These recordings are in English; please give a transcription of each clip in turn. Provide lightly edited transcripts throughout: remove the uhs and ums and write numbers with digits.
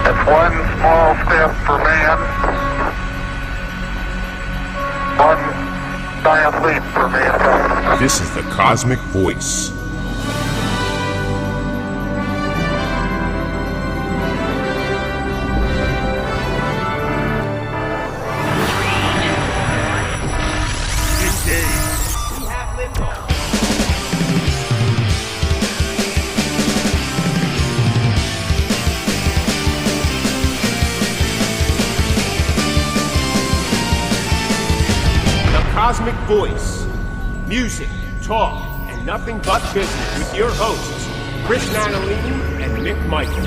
It's one small step for man, one giant leap for mankind. This is the Cosmick Voice. Cosmick Voice. Music, talk, and nothing but business with your hosts, Chris Natalini and Mick Michaels.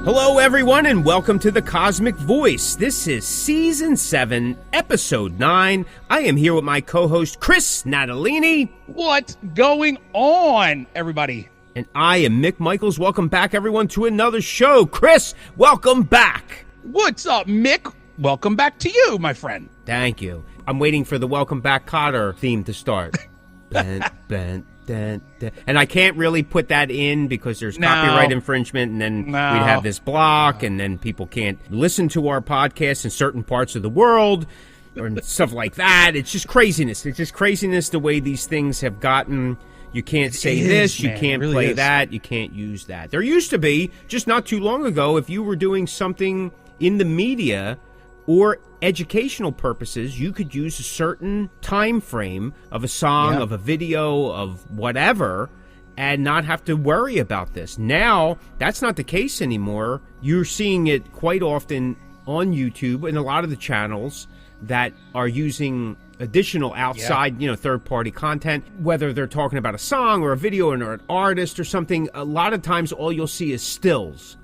Hello, everyone, and welcome to the Cosmick Voice. This is Season 7, Episode 9. I am here with my co-host, Chris Natalini. What's going on, everybody? And I am Mick Michaels. Welcome back, everyone, to another show. Chris, welcome back. What's up, Mick? Welcome back to you, my friend. Thank you. I'm waiting for the Welcome Back Cotter theme to start. And I can't really put that in because there's copyright infringement, and then we'd have this block, and then people can't listen to our podcast in certain parts of the world or stuff like that. It's just craziness. It's just craziness the way these things have gotten. You can't say this, you can't play that, you can't use that. There used to be, just not too long ago, if you were doing something in the media or educational purposes, you could use a certain time frame of a song, of a video, of whatever, and not have to worry about this. Now, that's not the case anymore. You're seeing it quite often on YouTube and a lot of the channels that are using additional outside, third-party content, whether they're talking about a song or a video or an artist or something. A lot of times all you'll see is stills,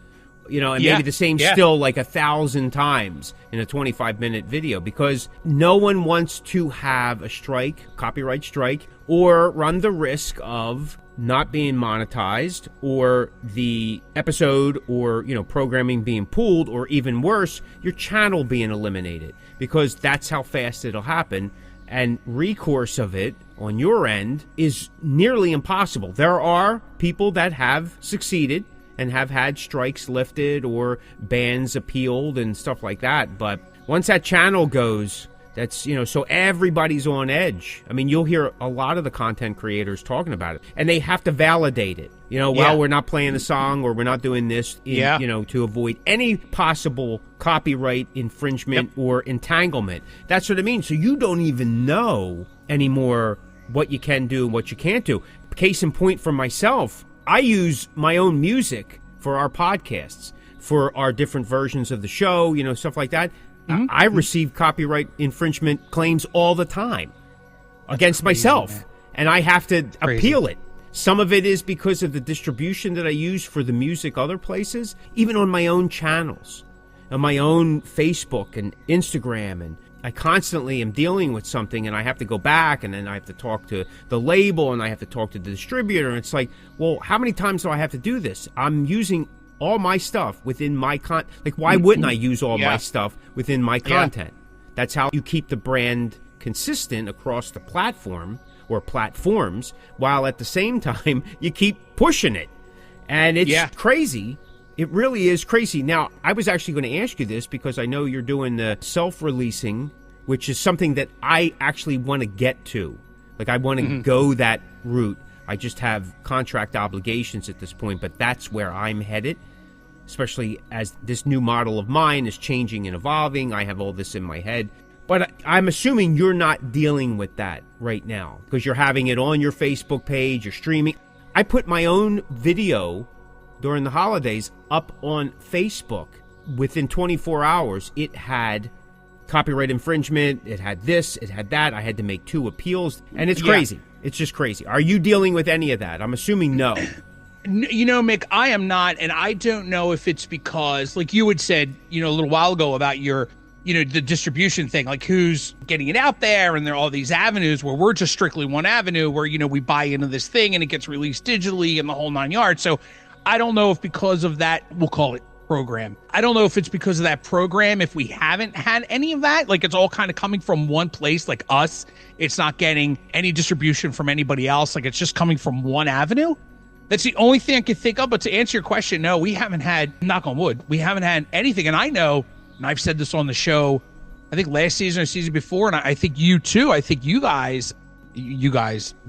and maybe the same still like 1,000 times in a 25-minute video, because no one wants to have a strike, copyright strike, or run the risk of not being monetized, or the episode or programming being pulled, or even worse, your channel being eliminated, because that's how fast it'll happen. And recourse of it on your end is nearly impossible. There are people that have succeeded and have had strikes lifted or bans appealed and stuff like that, but once that channel goes, that's, so everybody's on edge. I mean, you'll hear a lot of the content creators talking about it, and they have to validate it. Well, we're not playing the song, or we're not doing this, to avoid any possible copyright infringement or entanglement. That's what I mean. So you don't even know anymore what you can do and what you can't do. Case in point for myself, I use my own music for our podcasts, for our different versions of the show, stuff like that. I receive copyright infringement claims all the time against myself, man. And I have to appeal it. Some of it is because of the distribution that I use for the music other places, even on my own channels, on my own Facebook and Instagram, and I constantly am dealing with something, and I have to go back, and then I have to talk to the label, and I have to talk to the distributor, and it's like, well, how many times do I have to do this? I'm using all my stuff within my why wouldn't I use all my stuff within my content? That's how you keep the brand consistent across the platform or platforms, while at the same time you keep pushing it. And it's crazy. It really is crazy. Now, I was actually going to ask you this because I know you're doing the self-releasing, which is something that I actually want to get to. Like, I want to go that route. I just have contract obligations at this point, but that's where I'm headed, especially as this new model of mine is changing and evolving. I have all this in my head. But I'm assuming you're not dealing with that right now because you're having it on your Facebook page, you're streaming. I put my own video during the holidays up on Facebook. Within 24 hours, it had copyright infringement, it had this, it had that. I had to make 2 appeals, and it's crazy. It's just crazy. Are you dealing with any of that? I'm assuming no. Mick, I am not, and I don't know if it's because, like you had said, a little while ago about your, the distribution thing, like who's getting it out there, and there are all these avenues where we're just strictly one avenue where, we buy into this thing and it gets released digitally and the whole 9 yards. So I don't know if because of that, we'll call it program. I don't know if it's because of that program, if we haven't had any of that, like it's all kind of coming from one place, like us. It's not getting any distribution from anybody else. Like it's just coming from one avenue. That's the only thing I can think of. But to answer your question, no, we haven't had, knock on wood, we haven't had anything. And I know, and I've said this on the show, I think last season or season before, and I think you too, I think you guys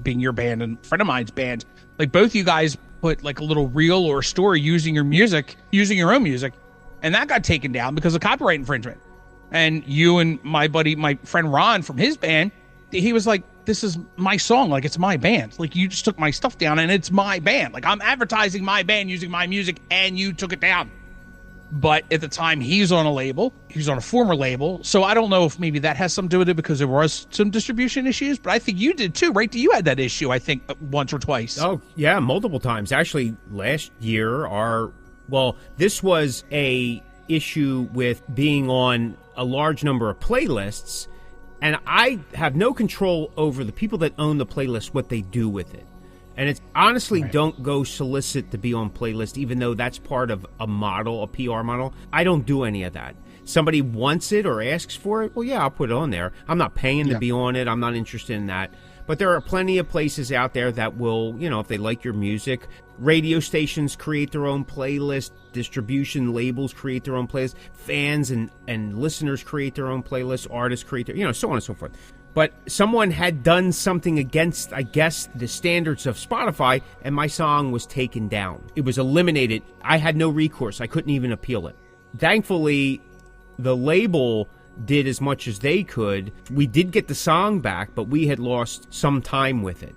being your band and a friend of mine's band, like both you guys put like a little reel or story using your music, using your own music. And that got taken down because of copyright infringement. And you and my buddy, my friend Ron from his band, he was like, this is my song. Like, it's my band. Like, you just took my stuff down and it's my band. Like, I'm advertising my band using my music and you took it down. But at the time, he's on a label. He's on a former label. So I don't know if maybe that has something to do with it because there was some distribution issues. But I think you did too, right? You had that issue, I think, once or twice. Oh, yeah, multiple times. Actually, last year, this was a issue with being on a large number of playlists. And I have no control over the people that own the playlist, what they do with it. And it's honestly, don't go solicit to be on playlist, even though that's part of a model, a PR model. I don't do any of that. Somebody wants it or asks for it, well, yeah, I'll put it on there. I'm not paying to be on it. I'm not interested in that. But there are plenty of places out there that will, if they like your music. Radio stations create their own playlist. Distribution labels create their own playlist. Fans and listeners create their own playlist. Artists create their, so on and so forth. But someone had done something against, I guess, the standards of Spotify, and my song was taken down. It was eliminated. I had no recourse. I couldn't even appeal it. Thankfully, the label did as much as they could. We did get the song back, but we had lost some time with it.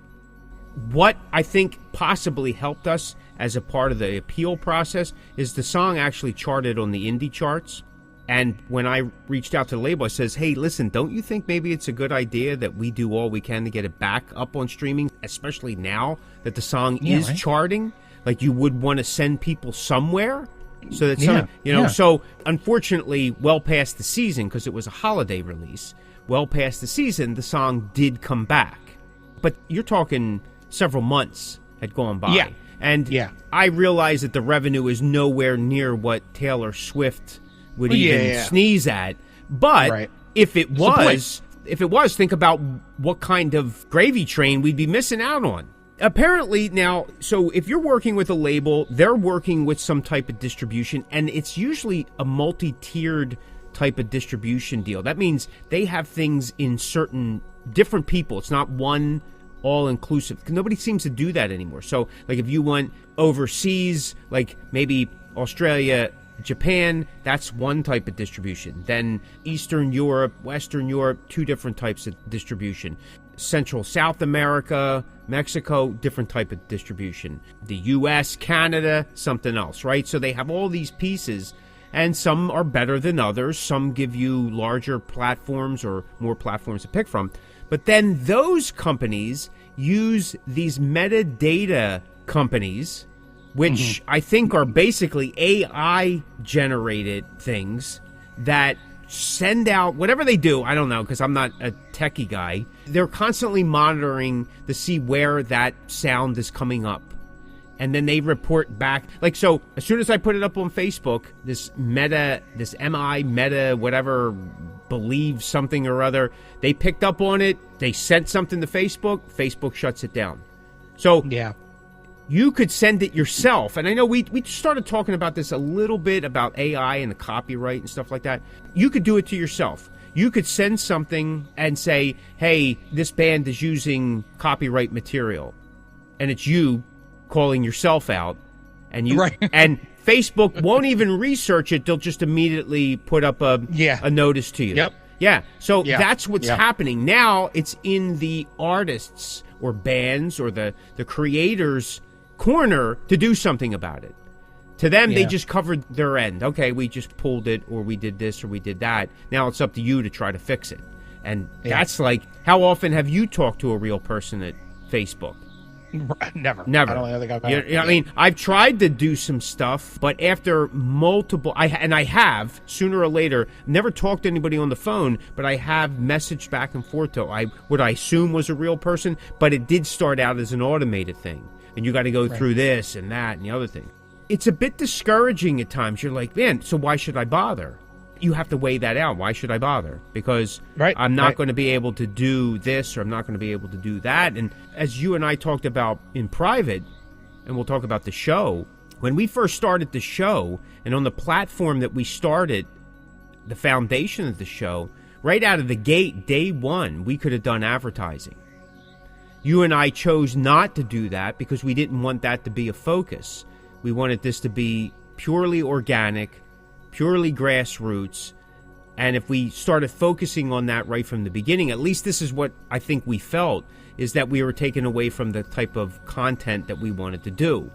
What I think possibly helped us as a part of the appeal process is the song actually charted on the indie charts. And when I reached out to the label, I says, hey, listen, don't you think maybe it's a good idea that we do all we can to get it back up on streaming, especially now that the song is charting? Like, you would want to send people somewhere so that So unfortunately, well past the season, because it was a holiday release, well past the season, the song did come back. But you're talking several months had gone by. Yeah. And I realize that the revenue is nowhere near what Taylor Swift would even sneeze at. But if it was, think about what kind of gravy train we'd be missing out on. Apparently now, so if you're working with a label, they're working with some type of distribution, and it's usually a multi-tiered type of distribution deal. That means they have things in certain different people. It's not one all-inclusive. Nobody seems to do that anymore. So, like, if you went overseas, like maybe Australia, Japan, that's one type of distribution. Then Eastern Europe, Western Europe, two different types of distribution. Central South America, Mexico, different type of distribution. The U.S., Canada, something else, right? So they have all these pieces, and some are better than others. Some give you larger platforms or more platforms to pick from. But then those companies use these metadata companies, which I think are basically AI-generated things that send out whatever they do. I don't know, because I'm not a techie guy. They're constantly monitoring to see where that sound is coming up. And then they report back. Like, so as soon as I put it up on Facebook, this Meta, whatever, believe something or other, they picked up on it. They sent something to Facebook. Facebook shuts it down. So you could send it yourself. And I know we started talking about this a little bit, about AI and the copyright and stuff like that. You could do it to yourself. You could send something and say, hey, this band is using copyright material. And it's you calling yourself out. And you and Facebook won't even research it. They'll just immediately put up a notice to you. Yep. Yeah. So that's what's happening. Now it's in the artists or bands or the creators' corner to do something about it. To them, they just covered their end. Okay, we just pulled it, or we did this, or we did that. Now it's up to you to try to fix it. And that's like, how often have you talked to a real person at Facebook? Never. Never. I don't think I've I mean, I've tried to do some stuff, but after multiple, I have, sooner or later, never talked to anybody on the phone, but I have messaged back and forth to what I assume was a real person, but it did start out as an automated thing. And you got to go through this and that and the other thing. it's a bit discouraging at times. You're like, man, so why should I bother? You have to weigh that out. Why should I bother? Because I'm not going to be able to do this, or I'm not going to be able to do that. And as you and I talked about in private, and we'll talk about the show, when we first started the show, and on the platform that we started, the foundation of the show, right out of the gate, day one, we could have done advertising. You and I chose not to do that because we didn't want that to be a focus. We wanted this to be purely organic, purely grassroots, and if we started focusing on that right from the beginning, at least this is what I think we felt, is that we were taken away from the type of content that we wanted to do,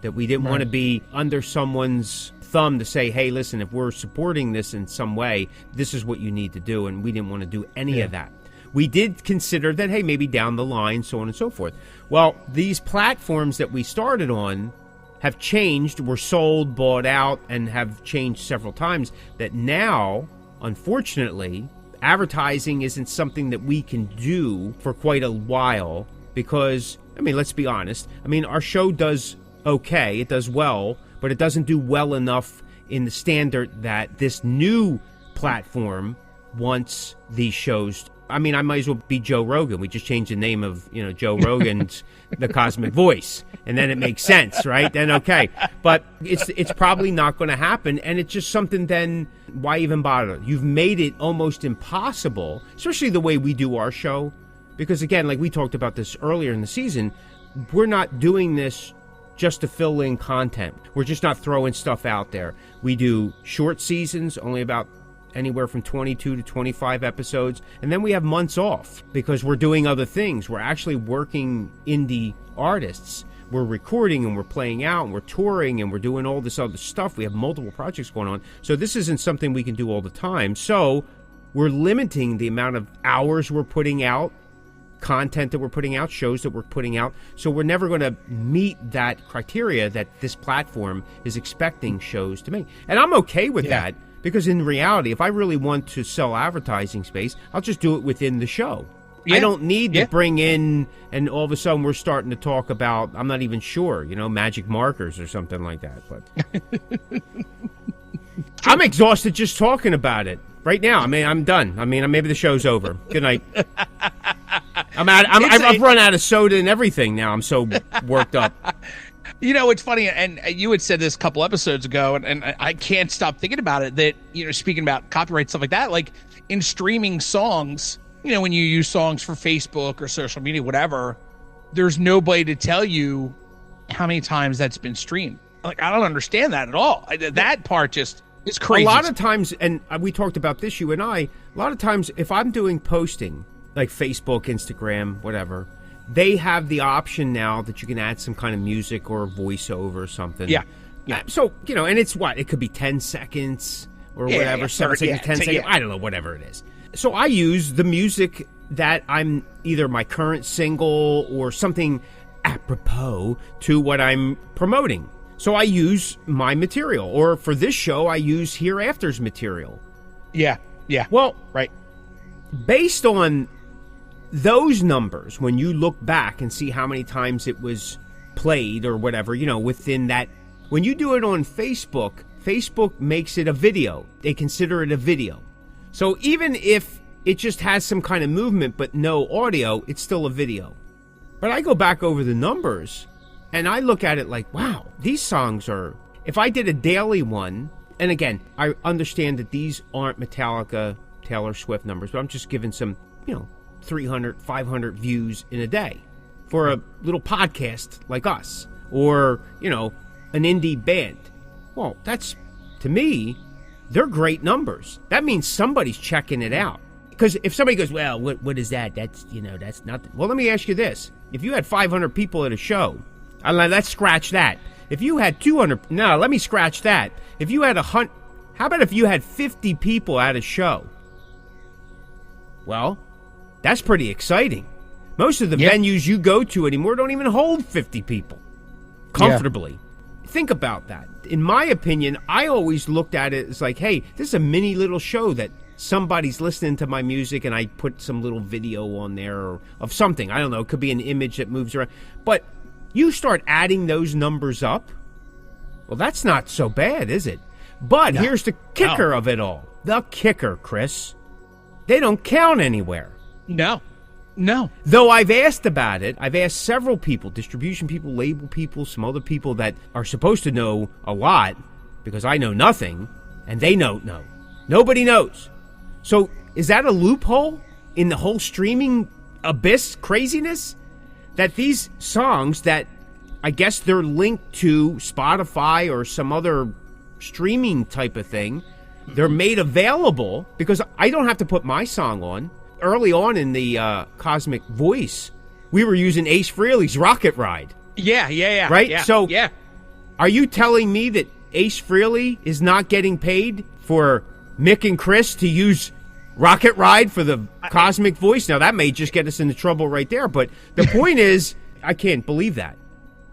that we didn't want to be under someone's thumb to say, hey, listen, if we're supporting this in some way, this is what you need to do, and we didn't want to do any of that. We did consider that, hey, maybe down the line, so on and so forth. Well, these platforms that we started on have changed, were sold, bought out, and have changed several times, that now, unfortunately, advertising isn't something that we can do for quite a while because, I mean, let's be honest. I mean, our show does okay, it does well, but it doesn't do well enough in the standard that this new platform wants these shows. I mean, I might as well be Joe Rogan. We just changed the name of, Joe Rogan's The Cosmick Voice, and then it makes sense, right? Then okay. But it's probably not going to happen, and it's just something then, why even bother? You've made it almost impossible, especially the way we do our show, because again, like we talked about this earlier in the season, we're not doing this just to fill in content. We're just not throwing stuff out there. We do short seasons, only about anywhere from 22 to 25 episodes, and then we have months off because we're doing other things. We're actually working indie artists. We're recording and we're playing out and we're touring and we're doing all this other stuff. We have multiple projects going on. So this isn't something we can do all the time. So we're limiting the amount of hours we're putting out, content that we're putting out, shows that we're putting out. So we're never going to meet that criteria that this platform is expecting shows to make. And I'm okay with that. Because in reality, if I really want to sell advertising space, I'll just do it within the show. I don't need to bring in, and all of a sudden we're starting to talk about, I'm not even sure, magic markers or something like that. But I'm exhausted just talking about it right now. I mean, I'm done. I mean, maybe the show's over. Good night. I've run out of soda and everything now. I'm so worked up. It's funny, and you had said this a couple episodes ago, and I can't stop thinking about it, that, speaking about copyright, stuff like that, like in streaming songs, when you use songs for Facebook or social media, whatever, there's nobody to tell you how many times that's been streamed. Like, I don't understand that at all. That part just is crazy. A lot of times, and we talked about this, you and I, a lot of times if I'm doing posting, like Facebook, Instagram, whatever, they have the option now that you can add some kind of music or voiceover or something. Yeah. So, and it's what? It could be 10 seconds or whatever, 7 seconds, 10 seconds. I don't know, whatever it is. So I use the music that I'm either my current single or something apropos to what I'm promoting. So I use my material. Or for this show, I use Hereafter's material. Yeah. Well, based on those numbers, when you look back and see how many times it was played or whatever, within that, when you do it on Facebook, Facebook makes it a video. They consider it a video. So even if it just has some kind of movement but no audio, it's still a video. But I go back over the numbers and I look at it like, wow, these songs are, if I did a daily one, and again, I understand that these aren't Metallica, Taylor Swift numbers, but I'm just giving some, 300, 500 views in a day for a little podcast like us, or, an indie band. Well, that's, to me, they're great numbers. That means somebody's checking it out. Because if somebody goes, well, what is that? That's, that's nothing. Well, let me ask you this. If you had 500 people at a show, let's scratch that. If you had 200, no, let me scratch that. If you had 100, how about if you had 50 people at a show? Well, that's pretty exciting. Most of the venues you go to anymore don't even hold 50 people comfortably. Yeah. Think about that. In my opinion, I always looked at it as like, hey, this is a mini little show that somebody's listening to my music and I put some little video on there of something. I don't know. It could be an image that moves around. But you start adding those numbers up, Well, that's not so bad, is it? But No. here's the kicker of it all. The kicker, Chris. They don't count anywhere. No. Though I've asked about it, I've asked several people, distribution people, label people, some other people that are supposed to know a lot, because I know nothing, and they don't know. Nobody knows. So is that a loophole in the whole streaming abyss craziness? That these songs that I guess they're linked to Spotify or some other streaming type of thing, they're made available, because I don't have to put my song on. Early on in the Cosmick Voice, we were using Ace Frehley's Rocket Ride. Yeah. Right? Yeah, So, yeah. Are you telling me that Ace Frehley is not getting paid for Mick and Chris to use Rocket Ride for the Cosmick Voice? Now, that may just get us into trouble right there, but the point is, I can't believe that.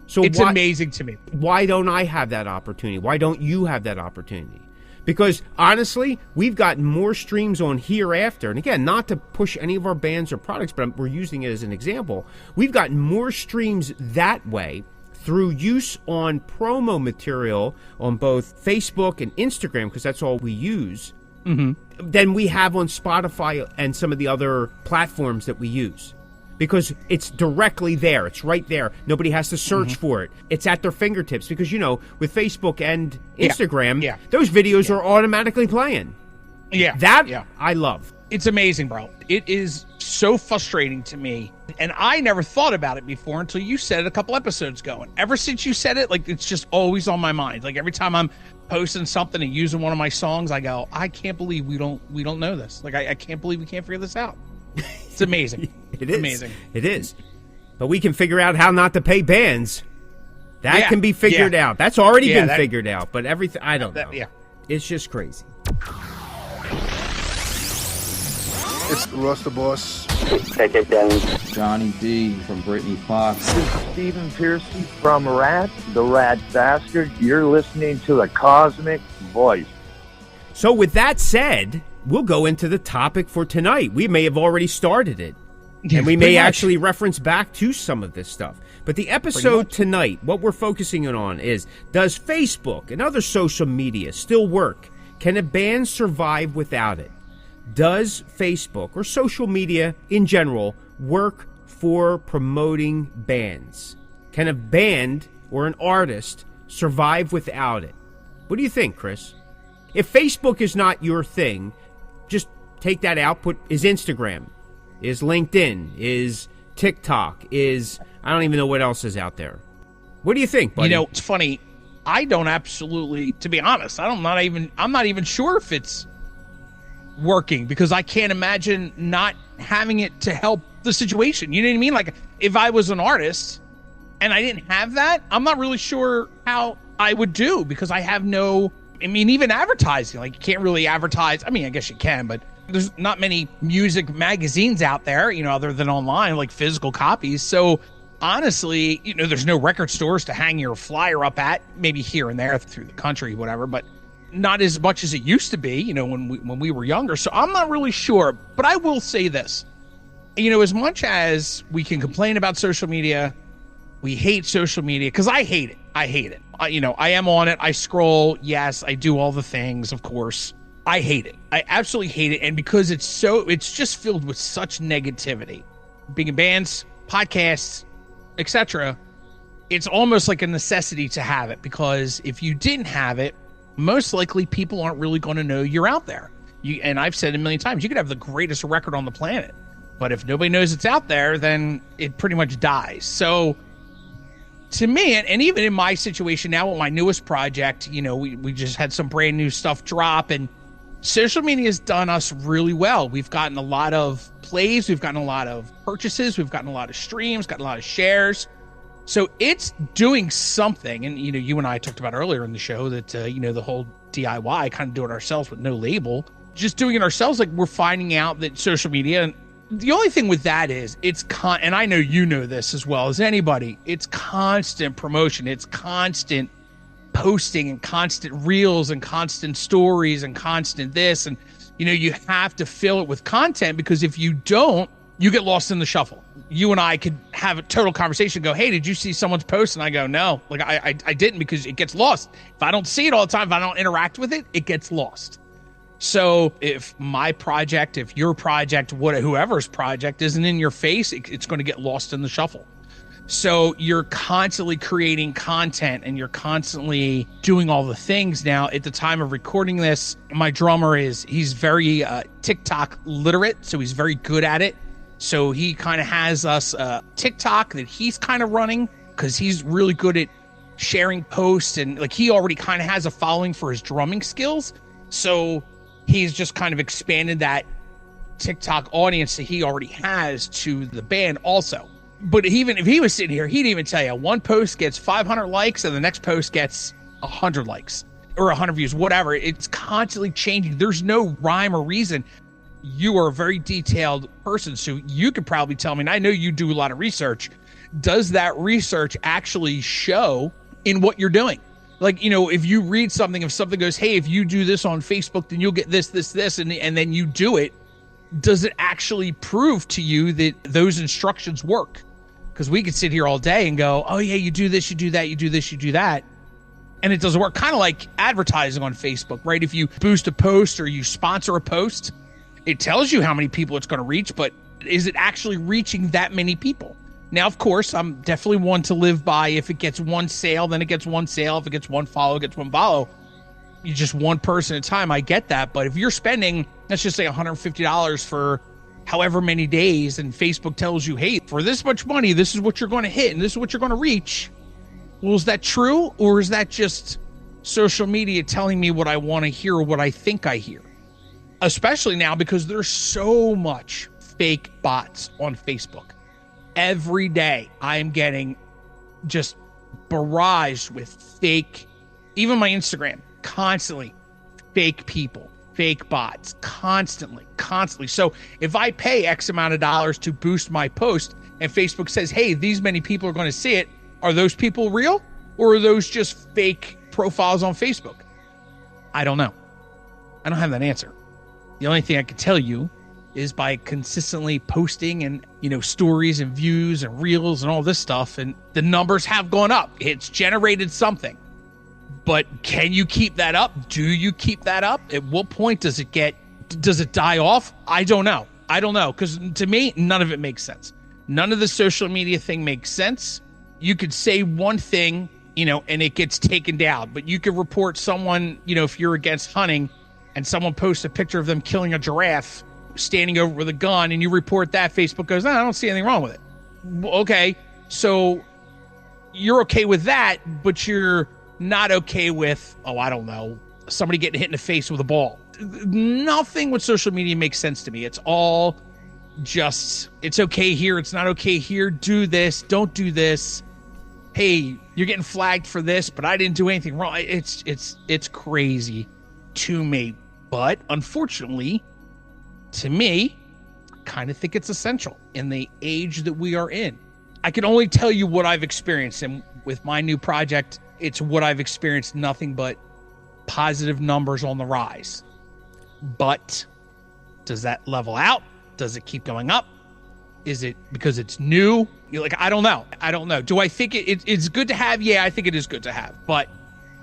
So It's amazing to me. Why don't I have that opportunity? Why don't you have that opportunity? Because, honestly, we've gotten more streams on Hereafter. And again, not to push any of our bands or products, but we're using it as an example. We've gotten more streams that way through use on promo material on both Facebook and Instagram, because that's all we use, than we have on Spotify and some of the other platforms that we use. Because it's directly there. It's right there. Nobody has to search for it. It's at their fingertips. Because, with Facebook and Instagram, those videos are automatically playing. I love. It's amazing, bro. It is so frustrating to me. And I never thought about it before until you said it a couple episodes ago. And ever since you said it, like, it's just always on my mind. Like, every time I'm posting something and using one of my songs, I go, I can't believe we don't know this. Like, I can't believe we can't figure this out. It's amazing. It is amazing. It is. But we can figure out how not to pay bands. That can be figured out. That's already been figured out. But everything, I don't know. Yeah. It's just crazy. It's Russ the Boss. Johnny D from Britney Fox. This is Stephen Pearson from Rat, the Rat Bastard. You're listening to the Cosmick Voice. So with that said, we'll go into the topic for tonight. We may have already started it. And we may actually reference back to some of this stuff. But the episode tonight, what we're focusing on is, does Facebook and other social media still work? Can a band survive without it? Does Facebook or social media in general work for promoting bands? Can a band or an artist survive without it? What do you think, Chris? If Facebook is not your thing, just take that out. Is Instagram, is LinkedIn, is TikTok, I don't even know what else is out there. What do you think, buddy? It's funny. I don't absolutely, to be honest, I'm not even sure if it's working, because I can't imagine not having it to help the situation. You know what I mean? Like, if I was an artist and I didn't have that, I'm not really sure how I would do, because I have even advertising, like, you can't really advertise. I mean, I guess you can, but there's not many music magazines out there, other than online, like physical copies. So honestly, there's no record stores to hang your flyer up at, maybe here and there through the country, whatever, but not as much as it used to be, when we were younger. So I'm not really sure, but I will say this, as much as we can complain about social media, we hate social media, because I hate it. I am on it. I scroll. Yes, I do all the things, of course. I hate it. I absolutely hate it. And because it's just filled with such negativity, being in bands, podcasts, etc., it's almost like a necessity to have it, because if you didn't have it, most likely people aren't really going to know you're out there. And I've said it a million times, you could have the greatest record on the planet, but if nobody knows it's out there, then it pretty much dies. So to me, and even in my situation now with my newest project, we just had some brand new stuff drop, and social media has done us really well. We've gotten a lot of plays, we've gotten a lot of purchases, we've gotten a lot of streams, gotten a lot of shares. So it's doing something. And, you and I talked about earlier in the show that, the whole DIY, kind of do it ourselves with no label, just doing it ourselves. Like, we're finding out that social media, and the only thing with that is and I know you know this as well as anybody, it's constant promotion. It's constant posting and constant reels and constant stories and constant this. And, you have to fill it with content, because if you don't, you get lost in the shuffle. You and I could have a total conversation, go, hey, did you see someone's post? And I go, no, like I didn't, because it gets lost. If I don't see it all the time, if I don't interact with it, it gets lost. So if my project, if your project, whoever's project isn't in your face, it's going to get lost in the shuffle. So you're constantly creating content and you're constantly doing all the things. Now, at the time of recording this, my drummer he's very TikTok literate, so he's very good at it. So he kind of has us TikTok that he's kind of running, because he's really good at sharing posts, and like he already kind of has a following for his drumming skills. So he's just kind of expanded that TikTok audience that he already has to the band also. But even if he was sitting here, he'd even tell you one post gets 500 likes and the next post gets 100 likes or 100 views, whatever. It's constantly changing. There's no rhyme or reason. You are a very detailed person, so you could probably tell me, and I know you do a lot of research, does that research actually show in what you're doing? Like, you know, if you read something, if something goes, hey, if you do this on Facebook, then you'll get this, and then you do it, does it actually prove to you that those instructions work? Because we could sit here all day and go, oh yeah, you do this, you do that, you do this, you do that, and it doesn't work. Kind of like advertising on Facebook, right? If you boost a post or you sponsor a post, it tells you how many people it's going to reach, but is it actually reaching that many people? Now, of course, I'm definitely one to live by, if it gets one sale, then it gets one sale. If it gets one follow, it gets one follow. You're just one person at a time. I get that. But if you're spending, let's just say $150 for however many days, and Facebook tells you, hey, for this much money, this is what you're going to hit and this is what you're going to reach. Well, is that true? Or is that just social media telling me what I want to hear or what I think I hear? Especially now, because there's so much fake bots on Facebook. Every day I am getting just barraged with fake, even my Instagram, constantly fake people, fake bots, constantly. So if I pay X amount of dollars to boost my post and Facebook says, hey, these many people are going to see it, are those people real, or are those just fake profiles on Facebook? I don't know. I don't have that answer. The only thing I can tell you is by consistently posting and, you know, stories and views and reels and all this stuff, and the numbers have gone up. It's generated something. But can you keep that up? Do you keep that up? At what point does it die off? I don't know. Because to me, none of it makes sense. None of the social media thing makes sense. You could say one thing, you know, and it gets taken down. But you could report someone, you know, if you're against hunting and someone posts a picture of them killing a giraffe standing over with a gun, and you report that, Facebook goes, no, I don't see anything wrong with it. Okay, so you're okay with that, but you're not okay with, oh, I don't know, somebody getting hit in the face with a ball. Nothing with social media makes sense to me. It's all just, it's okay here, it's not okay here, do this, don't do this. Hey, you're getting flagged for this, but I didn't do anything wrong. It's crazy to me. But unfortunately, to me, I kind of think it's essential in the age that we are in. I can only tell you what I've experienced, and with my new project, it's what I've experienced, nothing but positive numbers on the rise. But does that level out? Does it keep going up? Is it because it's new? You're like, I don't know. Do I think it's good to have? Yeah, I think it is good to have. But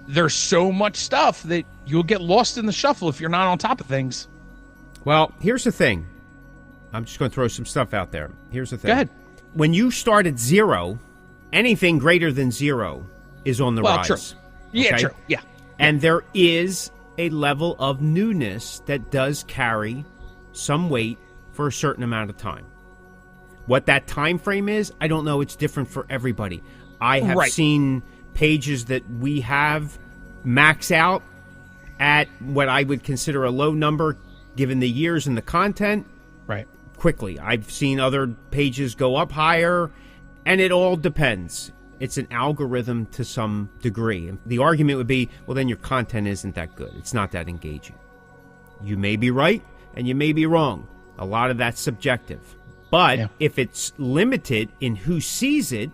there's so much stuff that you'll get lost in the shuffle if you're not on top of things. Well, here's the thing. I'm just going to throw some stuff out there. Here's the thing. Go ahead. When you start at zero, anything greater than zero is on the rise. True. Yeah, okay? true. Yeah. And there is a level of newness that does carry some weight for a certain amount of time. What that time frame is, I don't know. It's different for everybody. I have seen pages that we have max out at what I would consider a low number given the years and the content. Right. Quickly. I've seen other pages go up higher, and it all depends. It's an algorithm to some degree. The argument would be, well, then your content isn't that good. It's not that engaging. You may be right, and you may be wrong. A lot of that's subjective. But if it's limited in who sees it,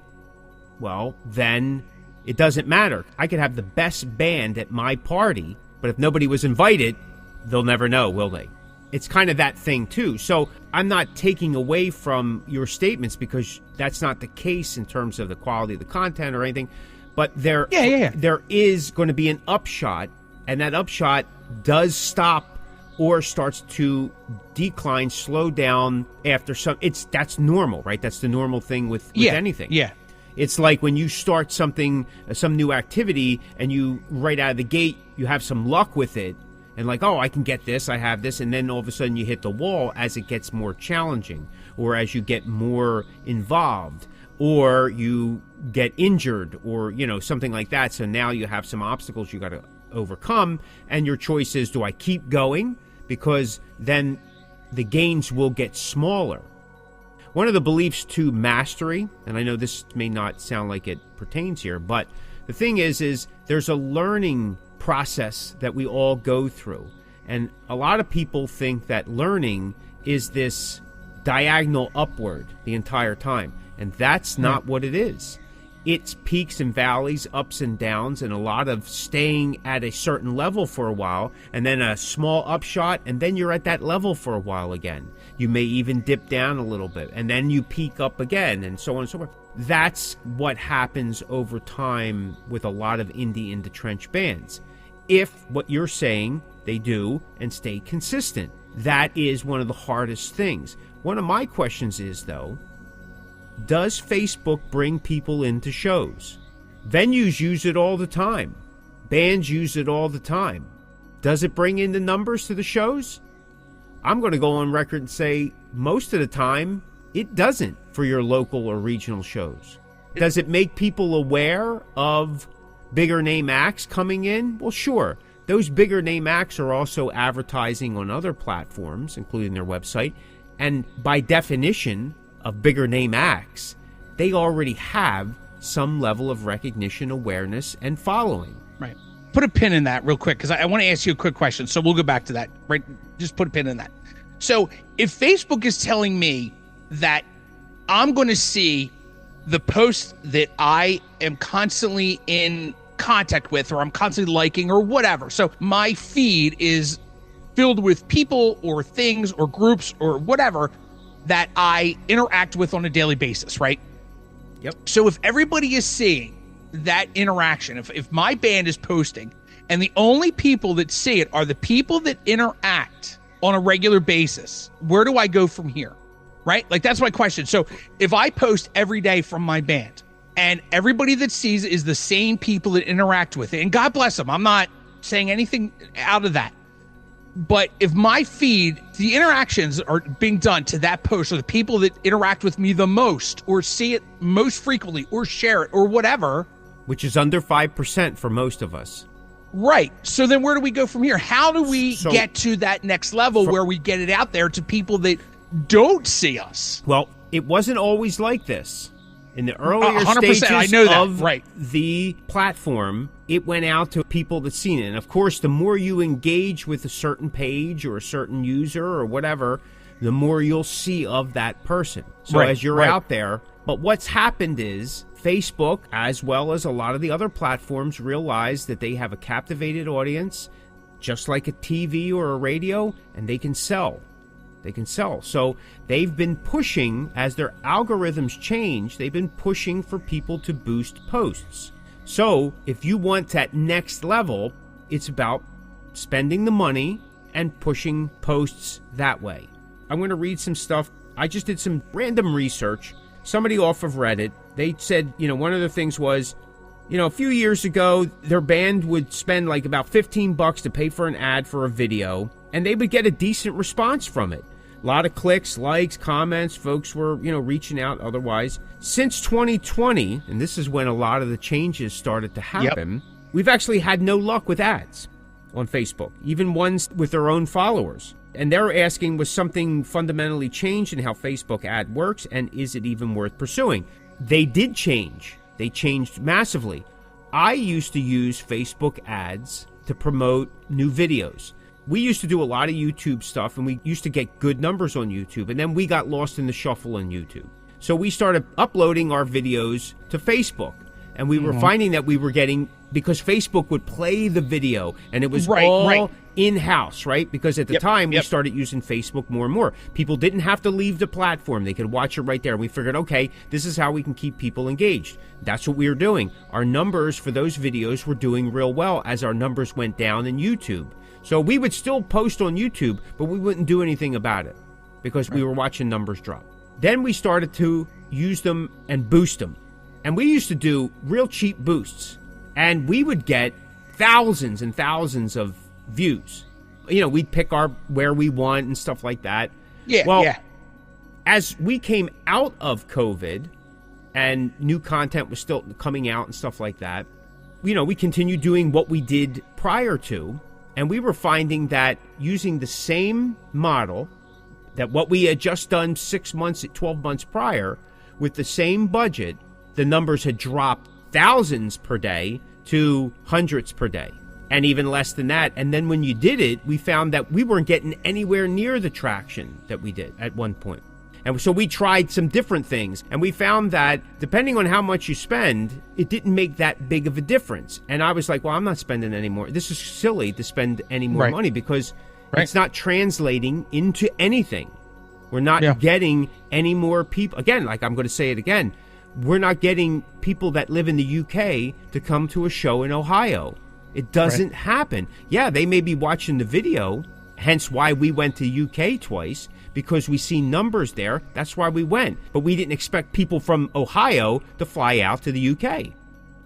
well, then it doesn't matter. I could have the best band at my party, but if nobody was invited, they'll never know, will they? it's kind of that thing too. So I'm not taking away from your statements because that's not the case in terms of the quality of the content or anything. But there is going to be an upshot, and that upshot does stop or starts to decline, slow down after some. That's normal, right? That's the normal thing with anything. Yeah. It's like when you start something, some new activity, and you right out of the gate you have some luck with it. And like, oh, I can get this, I have this, and then all of a sudden you hit the wall as it gets more challenging, or as you get more involved, or you get injured, or, something like that. So now you have some obstacles you got to overcome, and your choice is, do I keep going? Because then the gains will get smaller. One of the beliefs to mastery, and I know this may not sound like it pertains here, but the thing is there's a learning process that we all go through. And a lot of people think that learning is this diagonal upward the entire time. And that's not what it is. It's peaks and valleys, ups and downs, and a lot of staying at a certain level for a while, and then a small upshot, and then you're at that level for a while again. You may even dip down a little bit, and then you peak up again, and so on and so forth. That's what happens over time with a lot of indie in the trench bands. If what you're saying they do and stay consistent. That is one of the hardest things. One of my questions is, though, does Facebook bring people into shows? Venues use it all the time. Bands use it all the time. Does it bring in the numbers to the shows? I'm going to go on record and say most of the time it doesn't for your local or regional shows. Does it make people aware of bigger name acts coming in? Well, sure. Those bigger name acts are also advertising on other platforms, including their website. And by definition of bigger name acts, they already have some level of recognition, awareness, and following. Right. Put a pin in that real quick, because I want to ask you a quick question. So we'll go back to that. Right. Just put a pin in that. So if Facebook is telling me that I'm going to see the post that I am constantly in contact with, or I'm constantly liking, or whatever. So my feed is filled with people or things or groups or whatever that I interact with on a daily basis, right? Yep. So if everybody is seeing that interaction, if my band is posting and the only people that see it are the people that interact on a regular basis, where do I go from here? Right? Like, that's my question. So if I post every day from my band and everybody that sees it is the same people that interact with it, and God bless them, I'm not saying anything out of that. But if my feed, the interactions are being done to that post, or the people that interact with me the most, or see it most frequently, or share it, or whatever. Which is under 5% for most of us. Right. So then where do we go from here? How do we get to that next level where we get it out there to people that don't see us? Well, it wasn't always like this. In the earlier 100%, stages I know that. of right. the platform, it went out to people that seen it. And of course, the more you engage with a certain page or a certain user or whatever, the more you'll see of that person. So as you're out there. But what's happened is Facebook, as well as a lot of the other platforms, realize that they have a captivated audience, just like a TV or a radio, and they can sell. They can sell. So they've been pushing, as their algorithms change, they've been pushing for people to boost posts. So if you want that next level, it's about spending the money and pushing posts that way. I'm going to read some stuff. I just did some random research. Somebody off of Reddit, they said, one of the things was, a few years ago, their band would spend like about $15 to pay for an ad for a video, and they would get a decent response from it. A lot of clicks, likes, comments, folks were, reaching out otherwise. Since 2020, and this is when a lot of the changes started to happen, we've actually had no luck with ads on Facebook, even ones with their own followers. And they're asking, was something fundamentally changed in how Facebook ad works, and is it even worth pursuing? They did change. They changed massively. I used to use Facebook ads to promote new videos. We used to do a lot of YouTube stuff, and we used to get good numbers on YouTube, and then we got lost in the shuffle on YouTube. So we started uploading our videos to Facebook, and we were finding that we were getting, because Facebook would play the video, and it was all in-house, right? Because at the time, we started using Facebook more and more. People didn't have to leave the platform. They could watch it right there. We figured, okay, this is how we can keep people engaged. That's what we were doing. Our numbers for those videos were doing real well as our numbers went down in YouTube. So we would still post on YouTube, but we wouldn't do anything about it because we were watching numbers drop. Then we started to use them and boost them. And we used to do real cheap boosts. And we would get thousands and thousands of views. You know, we'd pick where we want and stuff like that. As we came out of COVID and new content was still coming out and stuff like that, you know, we continued doing what we did prior to, and we were finding that using the same model, that what we had just done 6 months, 12 months prior, with the same budget, the numbers had dropped thousands per day to hundreds per day, and even less than that. And then when you did it, we found that we weren't getting anywhere near the traction that we did at one point. And so we tried some different things, and we found that depending on how much you spend, it didn't make that big of a difference. And I was like, well, I'm not spending any more. This is silly to spend any more money because it's not translating into anything. We're not getting any more people. Again, like I'm going to say it again, we're not getting people that live in the UK to come to a show in Ohio. It doesn't happen. Yeah, they may be watching the video, hence why we went to UK twice, because we see numbers there. That's why we went. But we didn't expect people from Ohio to fly out to the UK.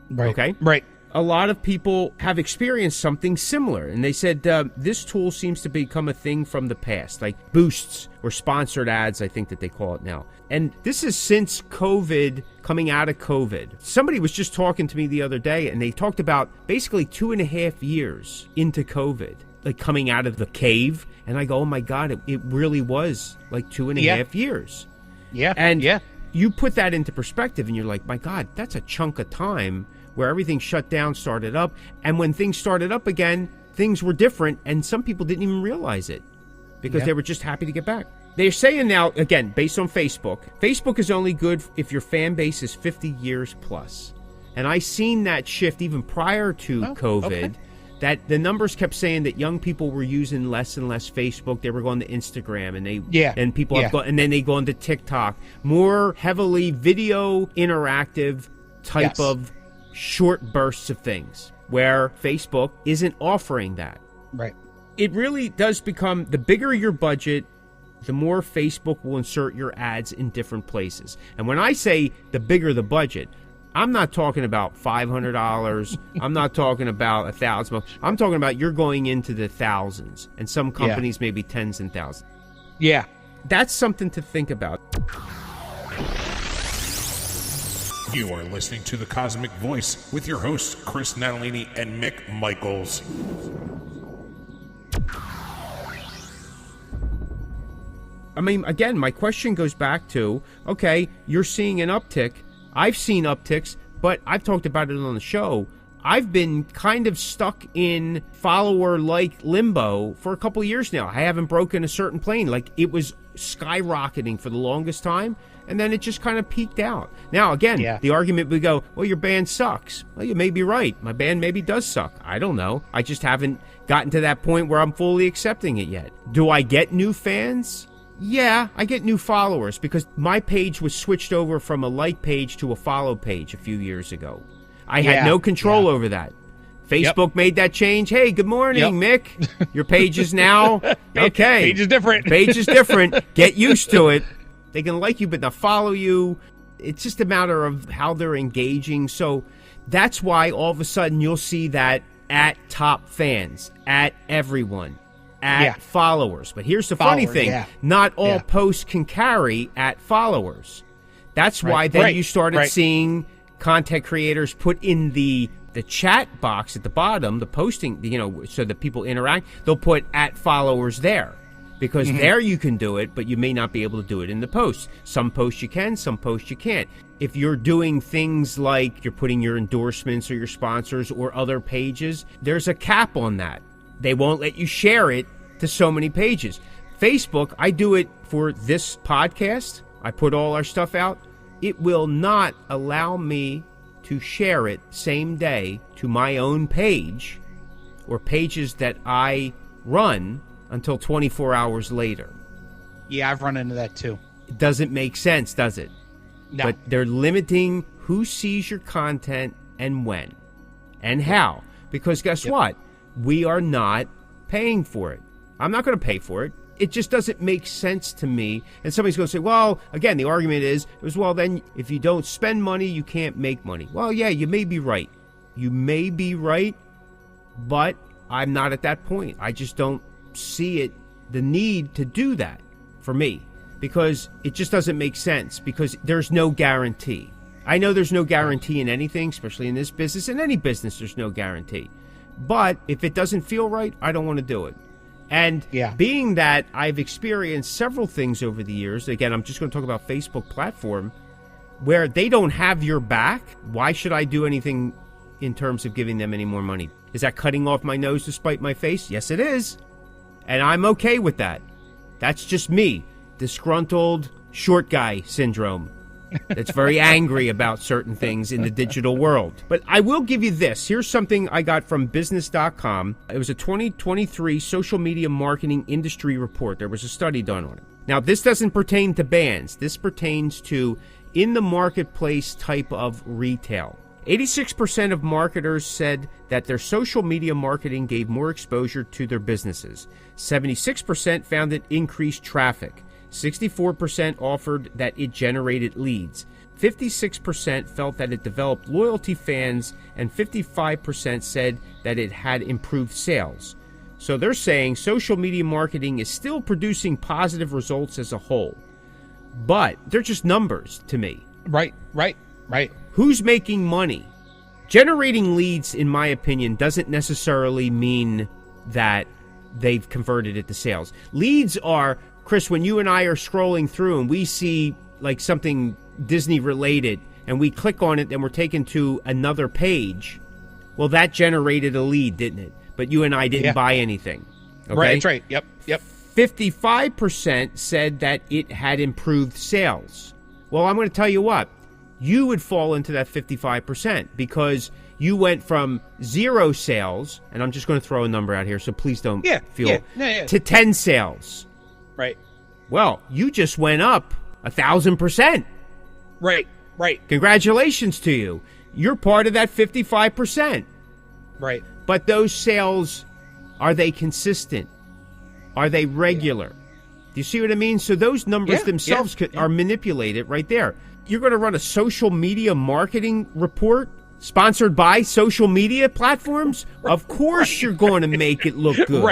Right. Okay? Right. A lot of people have experienced something similar, and they said this tool seems to become a thing from the past, like boosts or sponsored ads, I think that they call it now. And this is since COVID, coming out of COVID. Somebody was just talking to me the other day, and they talked about basically 2.5 years into COVID, like coming out of the cave. And I go, oh my God, it really was like 2.5 years. Yeah. And you put that into perspective, and you're like, my God, that's a chunk of time where everything shut down, started up. And when things started up again, things were different, and some people didn't even realize it because they were just happy to get back. They're saying now, again, based on Facebook, Facebook is only good if your fan base is 50 years plus. And I seen that shift even prior to COVID, that the numbers kept saying that young people were using less and less Facebook. They were going to Instagram, and people have gone, and then they go into TikTok, more heavily video interactive type of short bursts of things, where Facebook isn't offering that. Right. It really does become, the bigger your budget, the more Facebook will insert your ads in different places. And when I say the bigger the budget, I'm not talking about $500. I'm not talking about $1,000. I'm talking about you're going into the thousands, and some companies maybe tens and thousands. Yeah. That's something to think about. You are listening to the Cosmick Voice with your hosts, Chris Natalini and Mick Michaels. I mean, again, my question goes back to, okay, you're seeing an uptick. I've seen upticks, but I've talked about it on the show. I've been kind of stuck in follower-like limbo for a couple of years now. I haven't broken a certain plane. Like, it was skyrocketing for the longest time, and then it just kind of peaked out. Now, again, the argument would go, well, your band sucks. Well, you may be right. My band maybe does suck. I don't know. I just haven't gotten to that point where I'm fully accepting it yet. Do I get new fans? Yeah, I get new followers because my page was switched over from a like page to a follow page a few years ago. I had no control over that. Facebook made that change. Hey, good morning, Mick. Your page is now, okay. Page is different. Page is different. Get used to it. They can like you, but not follow you. It's just a matter of how they're engaging. So that's why all of a sudden you'll see that at top fans, at everyone, at followers. But here's the funny thing. Not all posts can carry at followers. That's why then you started seeing content creators put in the chat box at the bottom, the posting, so that people interact. They'll put at followers there. Because there you can do it, but you may not be able to do it in the posts. Some posts you can, some posts you can't. If you're doing things like you're putting your endorsements or your sponsors or other pages, there's a cap on that. They won't let you share it to so many pages. Facebook, I do it for this podcast. I put all our stuff out. It will not allow me to share it same day to my own page or pages that I run until 24 hours later. Yeah, I've run into that too. It doesn't make sense, does it? No. But they're limiting who sees your content and when and how. Because guess what? We are not paying for it. I'm not going to pay for it. It just doesn't make sense to me. And somebody's going to say, well, again, the argument is, well, then if you don't spend money, you can't make money. Well, yeah, you may be right. You may be right, but I'm not at that point. I just don't see it, the need to do that for me, because it just doesn't make sense, because there's no guarantee. I know there's no guarantee in anything, especially in this business. In any business, there's no guarantee. But if it doesn't feel right, I don't want to do it. And being that I've experienced several things over the years, again, I'm just going to talk about Facebook platform, where they don't have your back. Why should I do anything in terms of giving them any more money? Is that cutting off my nose to spite my face? Yes, it is. And I'm okay with that. That's just me. Disgruntled short guy syndrome. That's very angry about certain things in the digital world. But I will give you this. Here's something I got from business.com. It was a 2023 social media marketing industry report. There was a study done on it. Now, this doesn't pertain to bands. This pertains to in the marketplace type of retail. 86% of marketers said that their social media marketing gave more exposure to their businesses. 76% found it increased traffic. 64% offered that it generated leads. 56% felt that it developed loyalty fans, and 55% said that it had improved sales. So they're saying social media marketing is still producing positive results as a whole. But they're just numbers to me. Right. Who's making money? Generating leads, in my opinion, doesn't necessarily mean that they've converted it to sales. Leads are, Chris, when you and I are scrolling through and we see like something Disney related and we click on it and we're taken to another page, well, that generated a lead, didn't it? But you and I didn't buy anything. Okay? Right, that's right. Yep. 55% said that it had improved sales. Well, I'm going to tell you what. You would fall into that 55% because you went from 0 sales, and I'm just going to throw a number out here, so please don't feel, to 10 sales. Right. Well, you just went up 1,000%. Right. Congratulations to you. You're part of that 55%. Right. But those sales, are they consistent? Are they regular? Do you see what I mean? So those numbers themselves are manipulated right there. You're going to run a social media marketing report sponsored by social media platforms? Of course you're going to make it look good.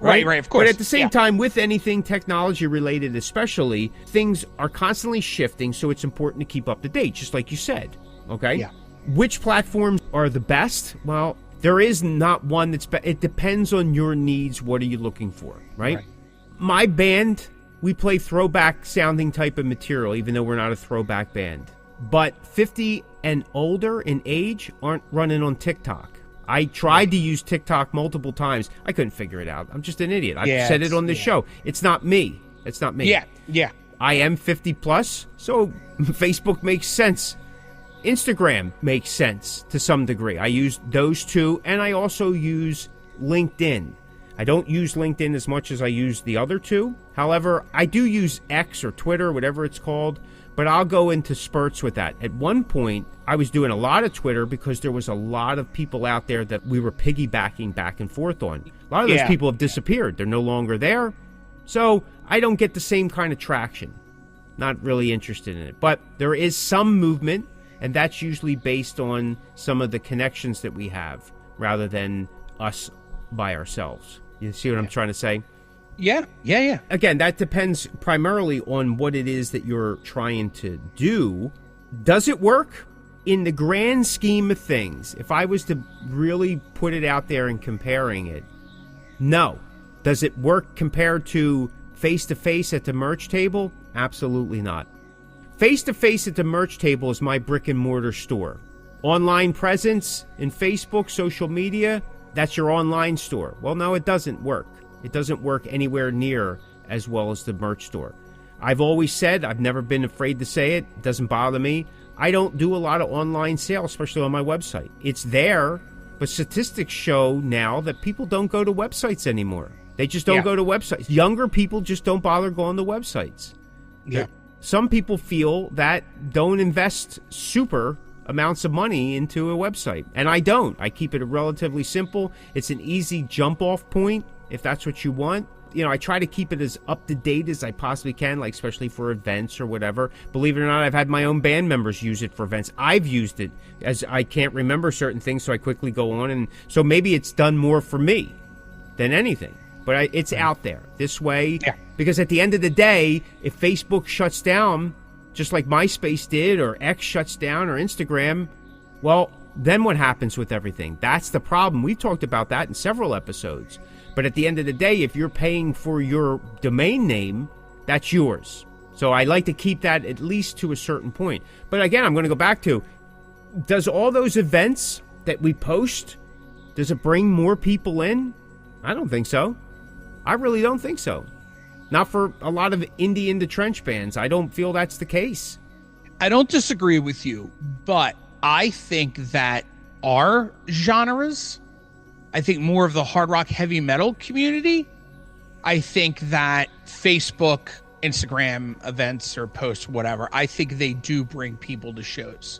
Right, of course. But at the same time, with anything technology related especially, things are constantly shifting, so it's important to keep up to date, just like you said. Okay? Yeah. Which platforms are the best? Well, there is not one that's best. It depends on your needs. What are you looking for, right? My band, we play throwback sounding type of material, even though we're not a throwback band. But 50 and older in age aren't running on TikTok. I tried to use TikTok multiple times. I couldn't figure it out. I'm just an idiot. I've said it on this show. It's not me. Yeah. I am 50 plus, so Facebook makes sense. Instagram makes sense to some degree. I use those two, and I also use LinkedIn. I don't use LinkedIn as much as I use the other two. However, I do use X or Twitter, whatever it's called, but I'll go into spurts with that. At one point, I was doing a lot of Twitter because there was a lot of people out there that we were piggybacking back and forth on. A lot of those people have disappeared. They're no longer there. So I don't get the same kind of traction. Not really interested in it. But there is some movement, and that's usually based on some of the connections that we have rather than us by ourselves. You see what I'm trying to say? Yeah. Again, that depends primarily on what it is that you're trying to do. Does it work? In the grand scheme of things, if I was to really put it out there and comparing it, no. Does it work compared to face-to-face at the merch table? Absolutely not. Face-to-face at the merch table is my brick-and-mortar store. Online presence in Facebook, social media, that's your online store. Well, no, it doesn't work. It doesn't work anywhere near as well as the merch store. I've always said, I've never been afraid to say it. It doesn't bother me. I don't do a lot of online sales, especially on my website. It's there, but statistics show now that people don't go to websites anymore. They just don't go to websites. Younger people just don't bother going to websites. Yeah. Some people feel that don't invest super amounts of money into a website. And I don't. I keep it relatively simple. It's an easy jump-off point if that's what you want. You know, I try to keep it as up-to-date as I possibly can, like especially for events or whatever. Believe it or not, I've had my own band members use it for events. I've used it as I can't remember certain things, so I quickly go on. And so maybe it's done more for me than anything. But it's out there this way. Yeah. Because at the end of the day, if Facebook shuts down, just like MySpace did, or X shuts down, or Instagram, well, then what happens with everything? That's the problem. We've talked about that in several episodes. But at the end of the day, if you're paying for your domain name, that's yours. So I like to keep that at least to a certain point. But again, I'm going to go back to, does all those events that we post, does it bring more people in? I don't think so. I really don't think so. Not for a lot of indie in the trench bands. I don't feel that's the case. I don't disagree with you, but I think that our genres, I think more of the hard rock heavy metal community, I think that Facebook, Instagram events or posts, whatever, I think they do bring people to shows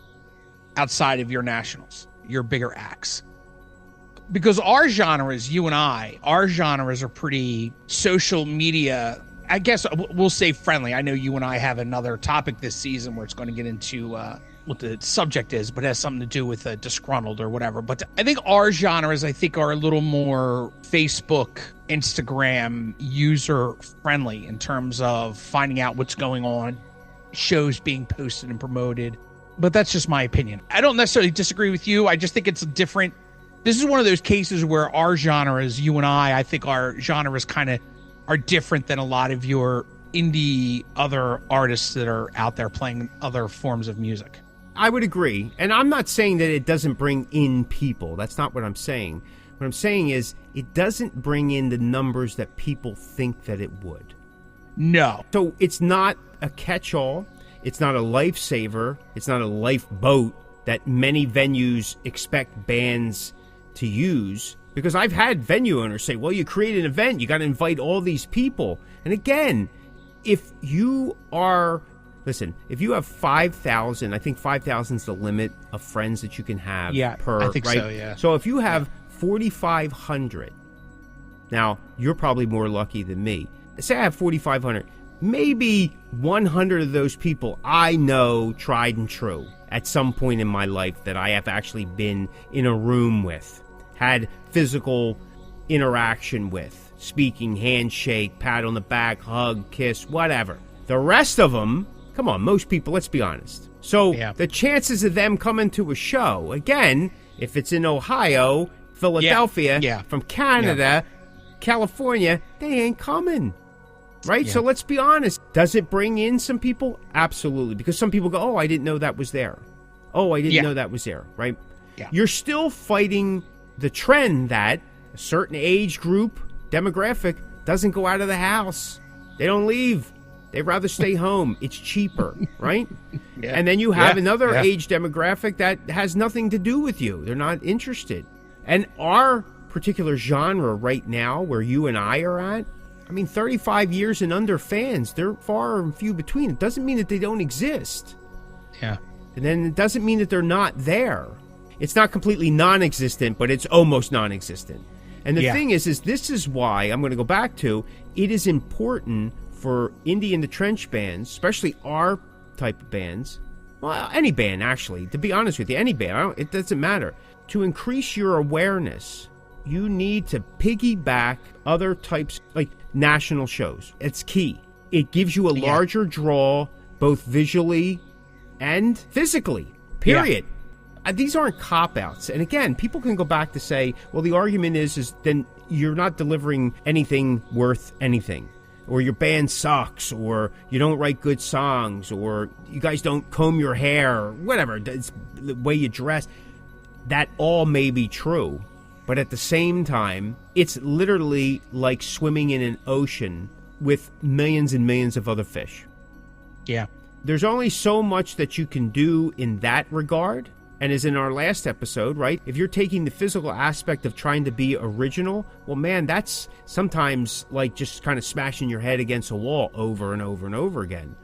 outside of your nationals, your bigger acts. Because our genres, you and I, our genres are pretty social media, I guess we'll say friendly. I know you and I have another topic this season where it's going to get into what the subject is, but it has something to do with disgruntled or whatever. But I think our genres, I think, are a little more Facebook, Instagram user friendly in terms of finding out what's going on, shows being posted and promoted. But that's just my opinion. I don't necessarily disagree with you. I just think it's a different. This is one of those cases where our genres, you and I think our genres kind of are different than a lot of your indie other artists that are out there playing other forms of music. I would agree. And I'm not saying that it doesn't bring in people. That's not what I'm saying. What I'm saying is it doesn't bring in the numbers that people think that it would. No. So it's not a catch-all. It's not a lifesaver. It's not a lifeboat that many venues expect bands to use, because I've had venue owners say, well, you create an event, you got to invite all these people. And again, if you have 5,000, I think 5,000 is the limit of friends that you can have per, I think right? so, yeah. So if you have 4,500, now you're probably more lucky than me. Say I have 4,500, maybe 100 of those people I know tried and true at some point in my life that I have actually been in a room with, had physical interaction with, speaking, handshake, pat on the back, hug, kiss, whatever. The rest of them, come on, most people, let's be honest. So the chances of them coming to a show, again, if it's in Ohio, Philadelphia, from Canada, California, they ain't coming. Right? Yeah. So let's be honest. Does it bring in some people? Absolutely. Because some people go, oh, I didn't know that was there. Oh, I didn't know that was there. Right? Yeah. You're still fighting the trend that a certain age group, demographic, doesn't go out of the house. They don't leave. They'd rather stay home. It's cheaper. Right? And then you have another age demographic that has nothing to do with you. They're not interested. And our particular genre right now, where you and I are at, I mean, 35 years and under fans, they're far and few between. It doesn't mean that they don't exist. Yeah. And then it doesn't mean that they're not there. It's not completely non-existent, but it's almost non-existent. And the thing is this is why I'm going to go back to, it is important for indie in the trench bands, especially our type of bands, well, any band, actually, to be honest with you, any band, it doesn't matter. To increase your awareness, you need to piggyback other types, like national shows. It's key. It gives you a larger draw, both visually and physically, period. These aren't cop-outs. And again, people can go back to say, well, the argument is then you're not delivering anything worth anything, or your band sucks, or you don't write good songs, or you guys don't comb your hair, or whatever, it's the way you dress. That all may be true. But at the same time, it's literally like swimming in an ocean with millions and millions of other fish. Yeah. There's only so much that you can do in that regard. And as in our last episode, right, if you're taking the physical aspect of trying to be original, well, man, that's sometimes like just kind of smashing your head against a wall over and over and over again.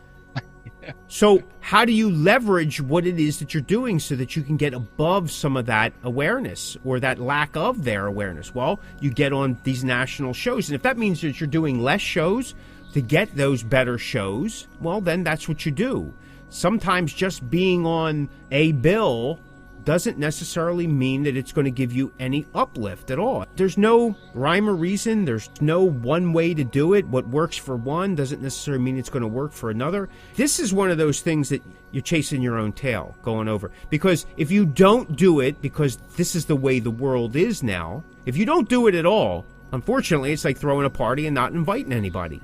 So how do you leverage what it is that you're doing so that you can get above some of that awareness or that lack of their awareness? Well, you get on these national shows. And if that means that you're doing less shows to get those better shows, well, then that's what you do. Sometimes just being on a bill doesn't necessarily mean that it's going to give you any uplift at all. There's no rhyme or reason. There's no one way to do it. What works for one doesn't necessarily mean it's going to work for another. This is one of those things that you're chasing your own tail going over. Because if you don't do it, because this is the way the world is now, if you don't do it at all, unfortunately, it's like throwing a party and not inviting anybody.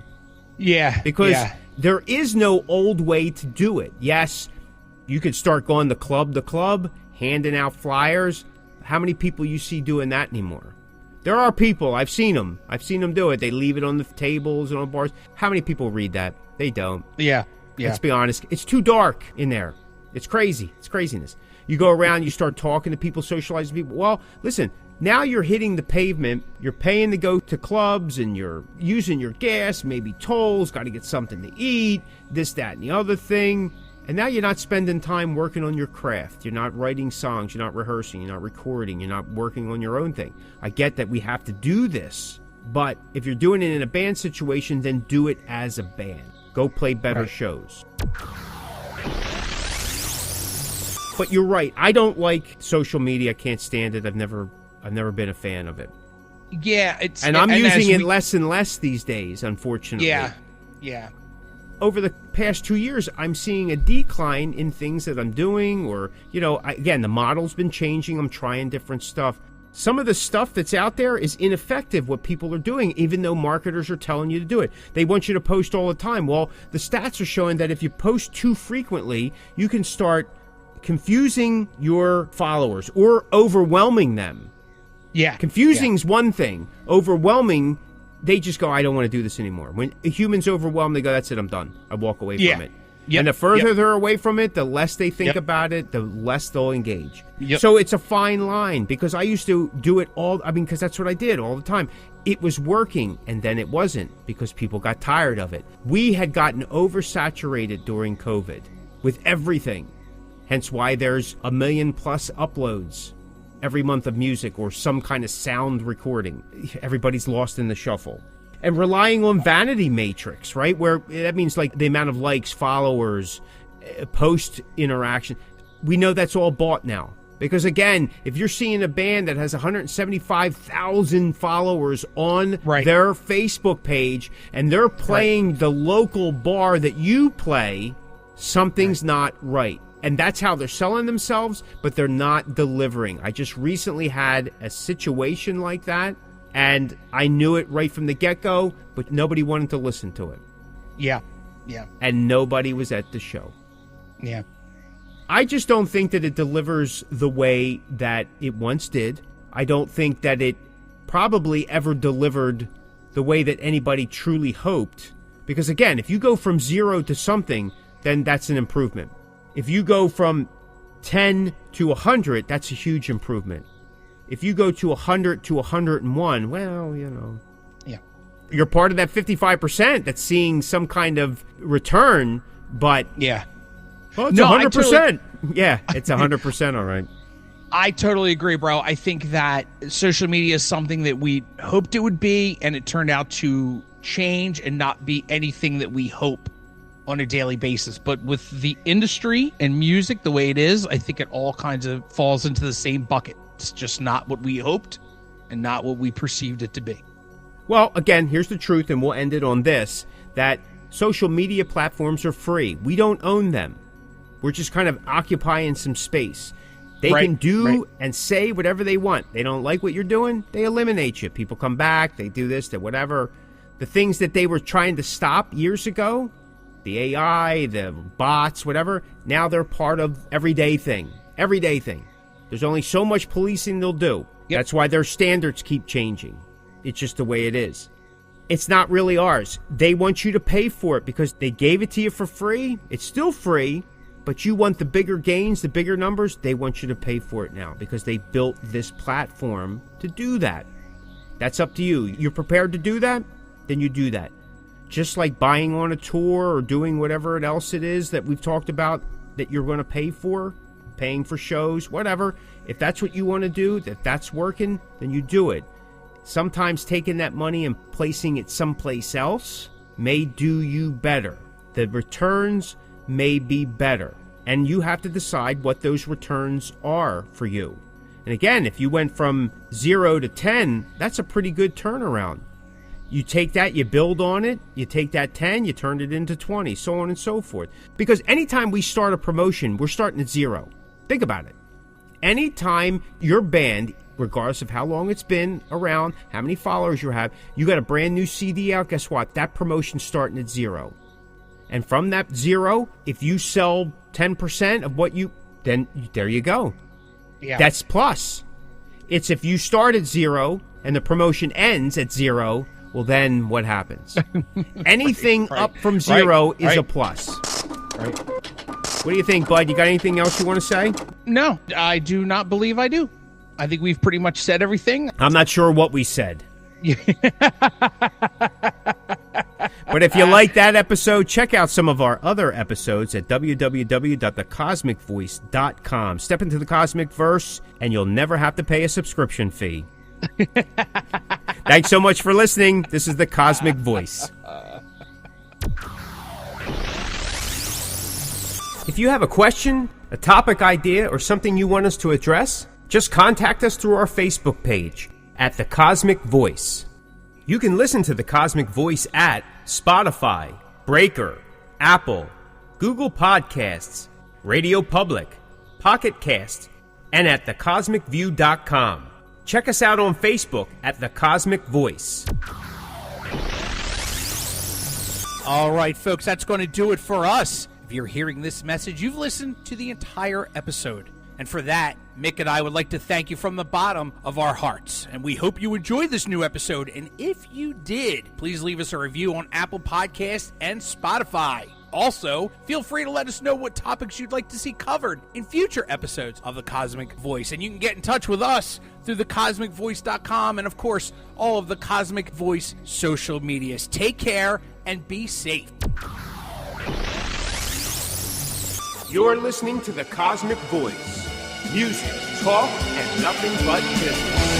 Yeah. Because there is no old way to do it. Yes, you could start going to club, handing out flyers. How many people you see doing that anymore? There are people. I've seen them do it. They leave it on the tables and on bars. How many people read that? They don't. Yeah. Let's be honest. It's too dark in there. It's crazy. It's craziness. You go around, you start talking to people, socializing people. Well, listen, now you're hitting the pavement. You're paying to go to clubs and you're using your gas, maybe tolls, got to get something to eat, this, that, and the other thing. And now you're not spending time working on your craft. You're not writing songs. You're not rehearsing. You're not recording. You're not working on your own thing. I get that we have to do this. But if you're doing it in a band situation, then do it as a band. Go play better shows. But you're right. I don't like social media. I can't stand it. I've never been a fan of it. Yeah, it's... And I'm using it less and less these days, unfortunately. Yeah. Over the past 2 years, I'm seeing a decline in things that I'm doing or, again, the model's been changing. I'm trying different stuff. Some of the stuff that's out there is ineffective, what people are doing, even though marketers are telling you to do it. They want you to post all the time. Well, the stats are showing that if you post too frequently, you can start confusing your followers or overwhelming them. Yeah. Confusing's one thing. Overwhelming, they just go, I don't want to do this anymore. When a human's overwhelmed, they go, that's it, I'm done. I walk away from it. Yep. And the further they're away from it, the less they think about it, the less they'll engage. Yep. So it's a fine line because I used to do it because that's what I did all the time. It was working, and then it wasn't because people got tired of it. We had gotten oversaturated during COVID with everything. Hence why there's 1 million plus uploads every month of music or some kind of sound recording. Everybody's lost in the shuffle. And relying on vanity matrix, right? Where that means like the amount of likes, followers, post interaction. We know that's all bought now. Because again, if you're seeing a band that has 175,000 followers on their Facebook page and they're playing the local bar that you play, something's not right. And that's how they're selling themselves, but they're not delivering. I just recently had a situation like that, and I knew it right from the get-go, but nobody wanted to listen to it. Yeah. And nobody was at the show. Yeah. I just don't think that it delivers the way that it once did. I don't think that it probably ever delivered the way that anybody truly hoped. Because again, if you go from 0 to something, then that's an improvement. If you go from 10 to 100, that's a huge improvement. If you go to 100 to 101, well, Yeah. You're part of that 55% that's seeing some kind of return, but... Yeah. Oh, it's 100%. Yeah, it's 100%, all right. I totally agree, bro. I think that social media is something that we hoped it would be, and it turned out to change and not be anything that we hope on a daily basis. But with the industry and music the way it is, I think it all kinds of falls into the same bucket. It's just not what we hoped and not what we perceived it to be. Well, again, here's the truth, and we'll end it on this, that social media platforms are free. We don't own them. We're just kind of occupying some space. They can do and say whatever they want. They don't like what you're doing, they eliminate you. People come back, they do this, they whatever. The things that they were trying to stop years ago, the AI, the bots, whatever, now they're part of everyday thing. Everyday thing. There's only so much policing they'll do. Yep. That's why their standards keep changing. It's just the way it is. It's not really ours. They want you to pay for it because they gave it to you for free. It's still free, but you want the bigger gains, the bigger numbers, they want you to pay for it now because they built this platform to do that. That's up to you. You're prepared to do that? Then you do that. Just like buying on a tour or doing whatever else it is that we've talked about that you're going to pay for, paying for shows, whatever. If that's what you want to do, that's working, then you do it. Sometimes taking that money and placing it someplace else may do you better. The returns may be better. And you have to decide what those returns are for you. And again, if you went from 0 to 10, that's a pretty good turnaround. You take that, you build on it, you take that 10, you turn it into 20, so on and so forth. Because anytime we start a promotion, we're starting at 0. Think about it. Anytime your band, regardless of how long it's been around, how many followers you have, you got a brand new CD out, guess what? That promotion's starting at 0. And from that 0, if you sell 10% of what then there you go. Yeah. That's plus. It's if you start at 0 and the promotion ends at 0, well, then what happens? Anything right. up from 0 is a plus. Right. What do you think, Bud? You got anything else you want to say? No, I do not believe I do. I think we've pretty much said everything. I'm not sure what we said. But if you like that episode, check out some of our other episodes at www.thecosmickvoice.com. Step into the Cosmickverse, and you'll never have to pay a subscription fee. Thanks so much for listening. This is the Cosmick Voice. If you have a question, a topic idea, or something you want us to address, just contact us through our Facebook page at The Cosmick Voice. You can listen to The Cosmick Voice at Spotify, Breaker, Apple, Google Podcasts, Radio Public, Pocket Cast, and at thecosmicview.com. Check us out on Facebook at The Cosmick Voice. All right, folks, that's going to do it for us. If you're hearing this message, you've listened to the entire episode. And for that, Mick and I would like to thank you from the bottom of our hearts. And we hope you enjoyed this new episode. And if you did, please leave us a review on Apple Podcasts and Spotify. Also, feel free to let us know what topics you'd like to see covered in future episodes of The Cosmick Voice. And you can get in touch with us through thecosmickvoice.com and, of course, all of the Cosmick Voice social medias. Take care and be safe. You're listening to The Cosmick Voice. Music, talk, and nothing but business.